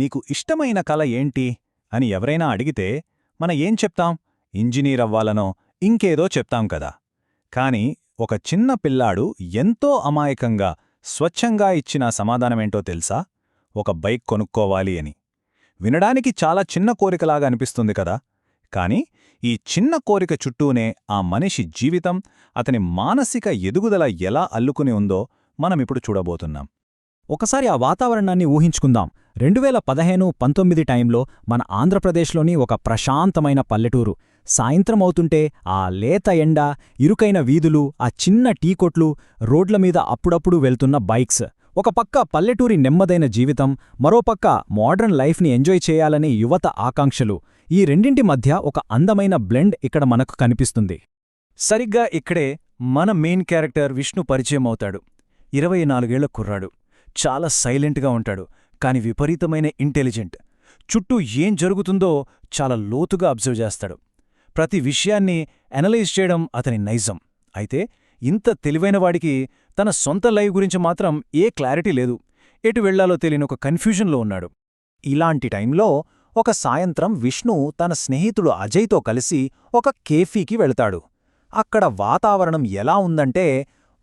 నీకు ఇష్టమైన కల ఏంటి అని ఎవరైనా అడిగితే మన ఏం చెప్తాం? ఇంజనీర్ అవ్వాలనో ఇంకేదో చెప్తాం కదా. కాని ఒక చిన్న పిల్లాడు ఎంతో అమాయకంగా స్వచ్ఛంగా ఇచ్చిన సమాధానమేంటో తెలుసా? ఒక బైక్ కొనుక్కోవాలి అని. వినడానికి చాలా చిన్న కోరికలాగా అనిపిస్తుంది కదా. కాని ఈ చిన్న కోరిక చుట్టూనే ఆ మనిషి జీవితం, అతని మానసిక ఎదుగుదల ఎలా అల్లుకుని ఉందో మనమిప్పుడు చూడబోతున్నాం. ఒకసారి ఆ వాతావరణాన్ని ఊహించుకుందాం. 2015-19 టైంలో మన ఆంధ్రప్రదేశ్లోని ఒక ప్రశాంతమైన పల్లెటూరు. సాయంత్రమవుతుంటే ఆ లేత ఎండ, ఇరుకైన వీధులు, ఆ చిన్న టీకొట్లు, రోడ్లమీద అప్పుడప్పుడు వెళ్తున్న బైక్స్. ఒక పక్క పల్లెటూరి నెమ్మదైన జీవితం, మరోపక్క మోడ్రన్ లైఫ్ని ఎంజాయ్ చేయాలనే యువత ఆకాంక్షలు. ఈ రెండింటి మధ్య ఒక అందమైన బ్లెండ్ ఇక్కడ మనకు కనిపిస్తుంది. సరిగ్గా ఇక్కడే మన మెయిన్ క్యారెక్టర్ విష్ణు పరిచయం అవుతాడు. 24 ఏళ్ల కుర్రాడు. చాలా సైలెంట్గా ఉంటాడు, కాని విపరీతమైన ఇంటెలిజెంట్. చుట్టూ ఏం జరుగుతుందో చాలా లోతుగా అబ్జర్వ్ చేస్తాడు. ప్రతి విషయాన్ని అనలైజ్ చేయడం అతని నైజం. అయితే ఇంత తెలివైనవాడికి తన సొంత లైఫ్ గురించి మాత్రం ఏ క్లారిటీ లేదు. ఎటు వెళ్లాలో తెలియని ఒక కన్ఫ్యూజన్లో ఉన్నాడు. ఇలాంటి టైంలో ఒక సాయంత్రం విష్ణు తన స్నేహితుడు అజయ్తో కలిసి ఒక కేఫీకి వెళతాడు. అక్కడ వాతావరణం ఎలా ఉందంటే,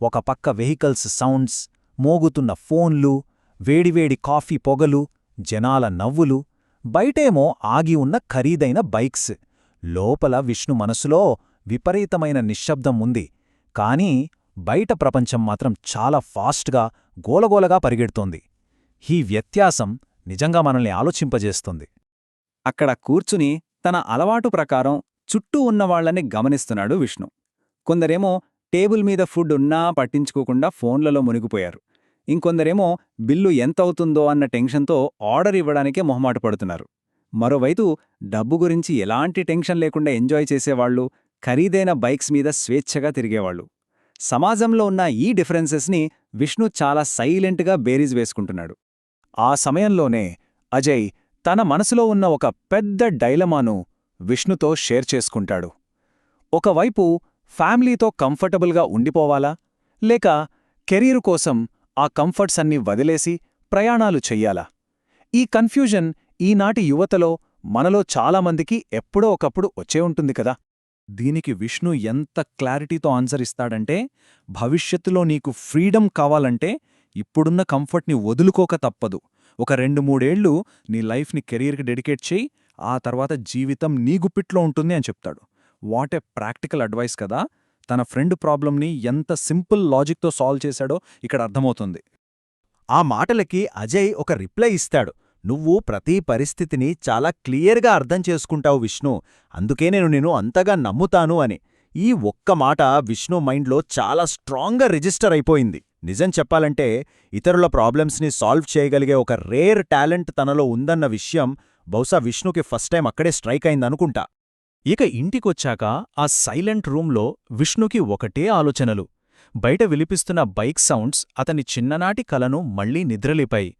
ఒక పక్క వెహికల్స్ సౌండ్స్, మోగుతున్న ఫోన్లు, వేడివేడి కాఫీ పొగలు, జనాల నవ్వులు, బయటేమో ఆగి ఉన్న ఖరీదైన బైక్స్. లోపల విష్ణు మనసులో విపరీతమైన నిశ్శబ్దం ఉంది. కానీ బయట ప్రపంచం మాత్రం చాలా ఫాస్ట్గా, గోలగోలగా పరిగెడుతోంది. ఈ వ్యత్యాసం నిజంగా మనల్ని ఆలోచింపజేస్తుంది. అక్కడ కూర్చుని తన అలవాటు ప్రకారం చుట్టూ ఉన్నవాళ్లని గమనిస్తున్నాడు విష్ణు. కొందరేమో టేబుల్ మీద ఫుడ్ ఉన్నా పట్టించుకోకుండా ఫోన్లలో మునిగిపోయారు. ఇంకొందరేమో బిల్లు ఎంతవుతుందో అన్న టెన్షన్తో ఆర్డర్ ఇవ్వడానికే మొహమాట పడుతున్నారు. మరోవైపు డబ్బు గురించి ఎలాంటి టెన్షన్ లేకుండా ఎంజాయ్ చేసేవాళ్లు, ఖరీదైన బైక్స్ మీద స్వేచ్ఛగా తిరిగేవాళ్లు. సమాజంలో ఉన్న ఈ డిఫరెన్సెస్ని విష్ణు చాలా సైలెంట్గా బేరీజ్ వేసుకుంటున్నాడు. ఆ సమయంలోనే అజయ్ తన మనసులో ఉన్న ఒక పెద్ద డైలమాను విష్ణుతో షేర్ చేసుకుంటాడు. ఒకవైపు ఫ్యామిలీతో కంఫర్టబుల్గా ఉండిపోవాలా, లేక కెరీర్ కోసం ఆ కంఫర్ట్స్ అన్నీ వదిలేసి ప్రయాణాలు చెయ్యాలా? ఈ కన్ఫ్యూజన్ ఈనాటి యువతలో, మనలో చాలామందికి ఎప్పుడో ఒకప్పుడు వచ్చే ఉంటుంది కదా. దీనికి విష్ణు ఎంత క్లారిటీతో ఆన్సర్ ఇస్తాడంటే, భవిష్యత్తులో నీకు ఫ్రీడమ్ కావాలంటే ఇప్పుడున్న కంఫర్ట్ని వదులుకోక తప్పదు. ఒక 2-3 ఏళ్లు నీ లైఫ్ని కెరీర్కి డెడికేట్ చేయి, ఆ తర్వాత జీవితం నీ గుప్పిట్లో ఉంటుంది అని చెప్తాడు. వాట్ ఏ ప్రాక్టికల్ అడ్వైస్ కదా. తన ఫ్రెండ్ ప్రాబ్లంని ఎంత సింపుల్ లాజిక్తో సాల్వ్ చేశాడో ఇక్కడ అర్థమవుతుంది. ఆ మాటలకి అజయ్ ఒక రిప్లై ఇస్తాడు. నువ్వు ప్రతి పరిస్థితిని చాలా క్లియర్గా అర్థం చేసుకుంటావు విష్ణు, అందుకే నేను అంతగా నమ్ముతాను అని. ఈ ఒక్క మాట విష్ణు మైండ్లో చాలా స్ట్రాంగ్గా రిజిస్టర్ అయిపోయింది. నిజం చెప్పాలంటే ఇతరుల ప్రాబ్లమ్స్ని సాల్వ్ చేయగలిగే ఒక రేర్ టాలెంట్ తనలో ఉందన్న విషయం బహుశా విష్ణుకి ఫస్ట్ టైం అక్కడే స్ట్రైక్ అయిందనుకుంటా. ఇక ఇంటికొచ్చాక ఆ సైలెంట్ రూంలో విష్ణుకి ఒకటే ఆలోచనలు. బయట విలిపిస్తున్న బైక్ సౌండ్స్ అతని చిన్ననాటి కలను మళ్లీ నిద్రలేపాయి.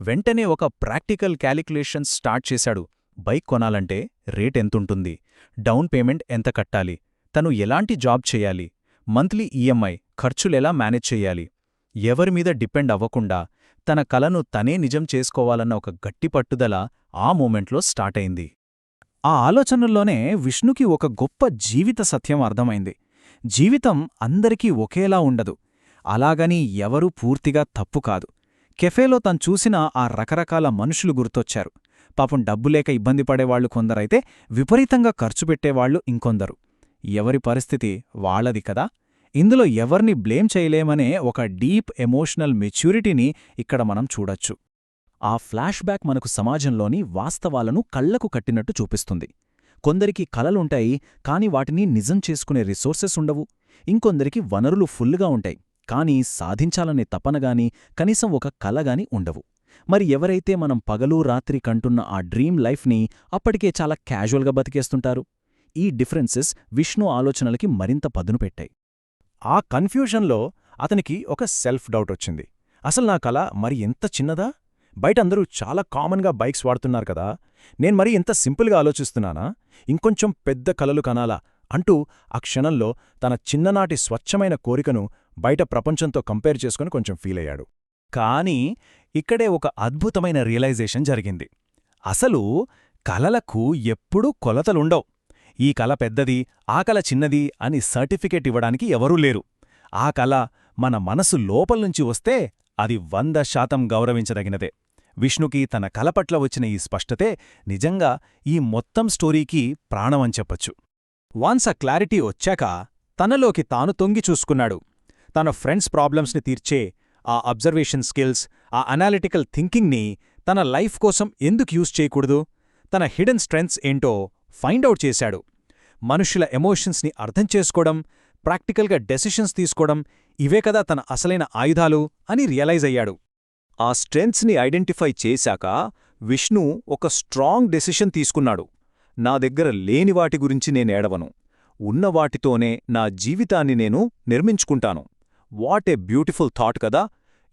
వెంటనే ఒక ప్రాక్టికల్ క్యాలిక్యులేషన్స్ స్టార్ట్ చేశాడు. బైక్ కొనాలంటే రేటెంతుంటుంది, డౌన్ పేమెంట్ ఎంత కట్టాలి, తను ఎలాంటి జాబ్ చెయ్యాలి, మంత్లీ ఈఎంఐ ఖర్చులెలా మేనేజ్ చెయ్యాలి, ఎవరిమీద డిపెండ్ అవ్వకుండా తన కలను తనే నిజం చేసుకోవాలన్న ఒక గట్టి పట్టుదల ఆ మూమెంట్లో స్టార్ట్ అయింది. ఆ ఆలోచనల్లోనే విష్ణుకి ఒక గొప్ప జీవిత సత్యం అర్థమైంది. జీవితం అందరికీ ఒకేలా ఉండదు, అలాగని ఎవరూ పూర్తిగా తప్పు కాదు. కెఫేలో తను చూసిన ఆ రకరకాల మనుషులు గుర్తొచ్చారు. పాపం డబ్బులేక ఇబ్బంది పడేవాళ్లు కొందరైతే, విపరీతంగా ఖర్చు పెట్టేవాళ్లు ఇంకొందరు. ఎవరి పరిస్థితి వాళ్లది కదా. ఇందులో ఎవర్ని బ్లేమ్ చేయలేమనే ఒక డీప్ ఎమోషనల్ మెచ్యూరిటీని ఇక్కడ మనం చూడొచ్చు. ఆ ఫ్లాష్ బ్యాక్ మనకు సమాజంలోని వాస్తవాలను కళ్లకు కట్టినట్టు చూపిస్తుంది. కొందరికి కలలుంటాయి, కాని వాటిని నిజం చేసుకునే రిసోర్సెస్ ఉండవు. ఇంకొందరికి వనరులు ఫుల్గా ఉంటాయి, కానీ సాధించాలనే తపనగాని, కనీసం ఒక కలగాని ఉండవు. మరి ఎవరైతే మనం పగలు రాత్రి కంటున్న ఆ డ్రీమ్ లైఫ్ని అప్పటికే చాలా క్యాజువల్గా బతికేస్తుంటారు? ఈ డిఫరెన్సెస్ విష్ణు ఆలోచనలకి మరింత పదును పెట్టాయి. ఆ కన్ఫ్యూజన్లో అతనికి ఒక సెల్ఫ్ డౌట్ వచ్చింది. అసలు నా కల మరి ఎంత చిన్నదా? బయటందరూ చాలా కామన్గా బైక్స్ వాడుతున్నారు కదా, నేను మరి ఎంత సింపుల్గా ఆలోచిస్తున్నానా? ఇంకొంచెం పెద్ద కలలు కనాలా అంటూ ఆ క్షణంలో తన చిన్ననాటి స్వచ్ఛమైన కోరికను బయట ప్రపంచంతో కంపేర్ చేసుకుని కొంచెం ఫీలయ్యాడు. కానీ ఇక్కడే ఒక అద్భుతమైన రియలైజేషన్ జరిగింది. అసలు కలలకు ఎప్పుడూ కొలతలుండవు. ఈ కల పెద్దది, ఆ కల చిన్నది అని సర్టిఫికేట్ ఇవ్వడానికి ఎవరూ లేరు. ఆ కల మన మనసు లోపల్నుంచి వస్తే అది 100% గౌరవించదగినదే. విష్ణుకి తన కల పట్ల వచ్చిన ఈ స్పష్టతే నిజంగా ఈ మొత్తం స్టోరీకి ప్రాణమని చెప్పొచ్చు. వన్స్ ఆ క్లారిటీ వచ్చాక తనలోకి తాను తొంగి చూసుకున్నాడు. తన ఫ్రెండ్స్ ప్రాబ్లమ్స్ని తీర్చే ఆ అబ్జర్వేషన్ స్కిల్స్, ఆ అనాలిటికల్ థింకింగ్ని తన లైఫ్ కోసం ఎందుకు యూజ్ చేయకూడదు? తన హిడెన్ స్ట్రెంగ్త్స్ ఏంటో ఫైండ్ అవుట్ చేశాడు. మనుష్యుల ఎమోషన్స్ని అర్థం చేసుకోవడం, ప్రాక్టికల్గా డెసిషన్స్ తీసుకోవడం, ఇవే కదా తన అసలైన ఆయుధాలు అని రియలైజ్ అయ్యాడు. ఆ స్ట్రెంగ్త్స్ని ఐడెంటిఫై చేశాక విష్ణు ఒక స్ట్రాంగ్ డెసిషన్ తీసుకున్నాడు. నా దగ్గర లేని వాటి గురించి నేనేడవను, ఉన్నవాటితోనే నా జీవితాన్ని నేను నిర్మించుకుంటాను. వాట్ ఏ బ్యూటిఫుల్ థాట్ కదా!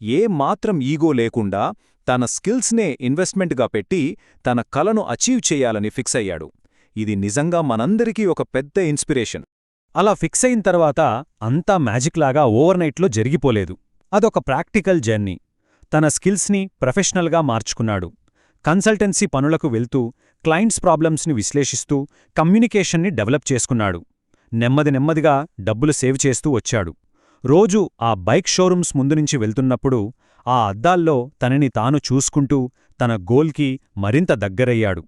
ఏ మాత్రం ఈగో లేకుండా తన స్కిల్స్నే ఇన్వెస్ట్మెంట్గా పెట్టి తన కలను అచీవ్ చేయాలని ఫిక్స్ అయ్యాడు. ఇది నిజంగా మనందరికీ ఒక పెద్ద ఇన్స్పిరేషన్. అలా ఫిక్స్ అయిన తర్వాత అంతా మ్యాజిక్లాగా ఓవర్నైట్లో జరిగిపోలేదు. అదొక ప్రాక్టికల్ జర్నీ. తన స్కిల్స్ని ప్రొఫెషనల్గా మార్చుకున్నాడు. కన్సల్టెన్సీ పనులకు వెళ్తూ క్లయింట్స్ ప్రాబ్లమ్స్ని విశ్లేషిస్తూ కమ్యూనికేషన్ని డెవలప్ చేసుకున్నాడు. నెమ్మదిగా డబ్బులు సేవ్ చేస్తూ వచ్చాడు. రోజూ ఆ బైక్ షోరూమ్స్ ముందునుంచి వెళ్తున్నప్పుడు ఆ అద్దాల్లో తనని తాను చూసుకుంటూ తన గోల్కి మరింత దగ్గరయ్యాడు.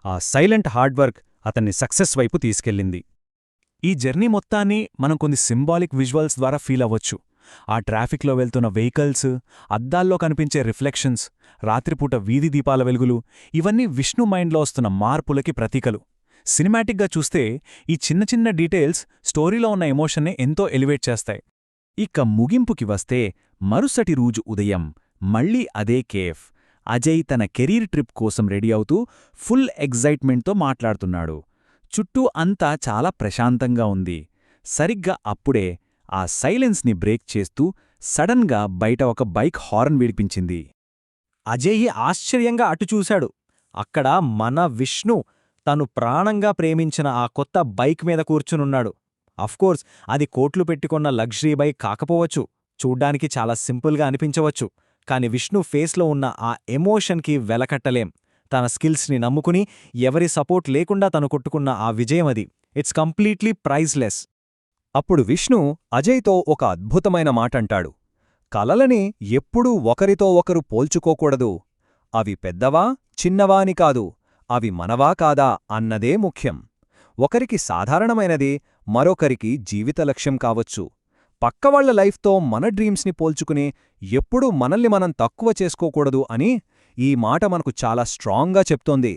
ఆ సైలెంట్ హార్డ్వర్క్ అతన్ని సక్సెస్ వైపు తీసుకెళ్ళింది. ఈ జర్నీ మొత్తాన్ని మనం కొన్ని సింబాలిక్ విజువల్స్ ద్వారా ఫీల్ అవ్వచ్చు. ఆ ట్రాఫిక్లో వెళ్తున్న వెహికల్స్, అద్దాల్లో కనిపించే రిఫ్లెక్షన్స్, రాత్రిపూట వీధి దీపాల వెలుగులు, ఇవన్నీ విష్ణు మైండ్లో వస్తున్న మార్పులకి ప్రతీకలు. సినిమాటిక్గా చూస్తే ఈ చిన్న చిన్న డీటెయిల్స్ స్టోరీలో ఉన్న ఎమోషన్ని ఎంతో ఎలివేట్ చేస్తాయి. ఇక ముగింపుకి వస్తే మరుసటి రోజు ఉదయం మళ్ళీ అదే కేఫ్. అజయ్ తన కెరీర్ ట్రిప్ కోసం రెడీ అవుతూ ఫుల్ ఎగ్జైట్మెంట్తో మాట్లాడుతున్నాడు. చుట్టూ అంతా చాలా ప్రశాంతంగా ఉంది. సరిగ్గా అప్పుడే ఆ సైలెన్స్ని బ్రేక్ చేస్తూ సడన్గా బయట ఒక బైక్ హారన్ విడిపించింది. అజయ్ ఆశ్చర్యంగా అటు చూశాడు. అక్కడ మన విష్ణు తను ప్రాణంగా ప్రేమించిన ఆ కొత్త బైక్ మీద కూర్చునున్నాడు. అఫ్కోర్స్ అది కోట్లు పెట్టుకున్న లగ్జరీ బైక్ కాకపోవచ్చు, చూడ్డానికి చాలా సింపుల్గా అనిపించవచ్చు. కాని విష్ణు ఫేస్లో ఉన్న ఆ ఎమోషన్కి వెలకట్టలేం. తన స్కిల్స్ని నమ్ముకుని ఎవరి సపోర్ట్ లేకుండా తను కొట్టుకున్న ఆ విజయం అది. It's completely priceless. అప్పుడు విష్ణు అజయ్తో ఒక అద్భుతమైన మాటంటాడు. కలలని ఎప్పుడూ ఒకరితో ఒకరు పోల్చుకోకూడదు. అవి పెద్దవా చిన్నవా అని కాదు, అవి మనవా కాదా అన్నదే ముఖ్యం. ఒకరికి సాధారణమైనది మరొకరికి జీవిత లక్ష్యం కావచ్చు. పక్కవాళ్ల లైఫ్తో మన డ్రీమ్స్ని పోల్చుకుని ఎప్పుడూ మనల్ని మనం తక్కువ చేసుకోకూడదు అని ఈ మాట మనకు చాలా స్ట్రాంగ్గా చెప్తోంది.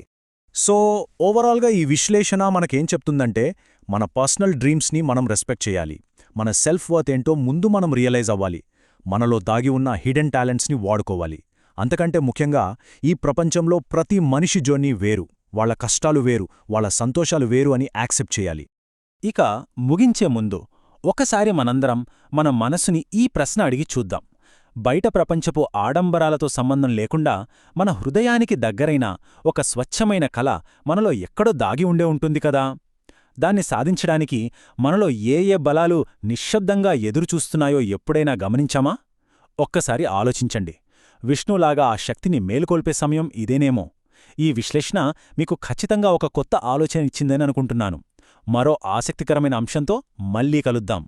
సో ఓవరాల్గా ఈ విశ్లేషణ మనకేం చెప్తుందంటే, మన పర్సనల్ డ్రీమ్స్ని మనం రెస్పెక్ట్ చేయాలి. మన సెల్ఫ్ వర్త్ ఏంటో ముందు మనం రియలైజ్ అవ్వాలి. మనలో దాగి ఉన్న హిడెన్ టాలెంట్స్ని వాడుకోవాలి. అంతకంటే ముఖ్యంగా ఈ ప్రపంచంలో ప్రతి మనిషి జర్నీ వేరు, వాళ్ల కష్టాలు వేరు, వాళ్ల సంతోషాలు వేరు అని యాక్సెప్ట్ చేయాలి. ఇక ముగించే ముందు ఒకసారి మనందరం మన మనసుని ఈ ప్రశ్న అడిగి చూద్దాం. బయట ప్రపంచపు ఆడంబరాలతో సంబంధం లేకుండా మన హృదయానికి దగ్గరైన ఒక స్వచ్ఛమైన కల మనలో ఎక్కడో దాగి ఉండే ఉంటుంది కదా. దాన్ని సాధించడానికి మనలో ఏ ఏ బలాలు నిశ్శబ్దంగా ఎదురుచూస్తున్నాయో ఎప్పుడైనా గమనించామా? ఒక్కసారి ఆలోచించండి. విష్ణులాగా ఆ శక్తిని మేలుకొల్పే సమయం ఇదేనేమో. ఈ విశ్లేషణ మీకు ఖచ్చితంగా ఒక కొత్త ఆలోచన ఇచ్చిందని అనుకుంటున్నాను. మరో ఆసక్తికరమైన అంశంతో మళ్ళీ కలుద్దాం.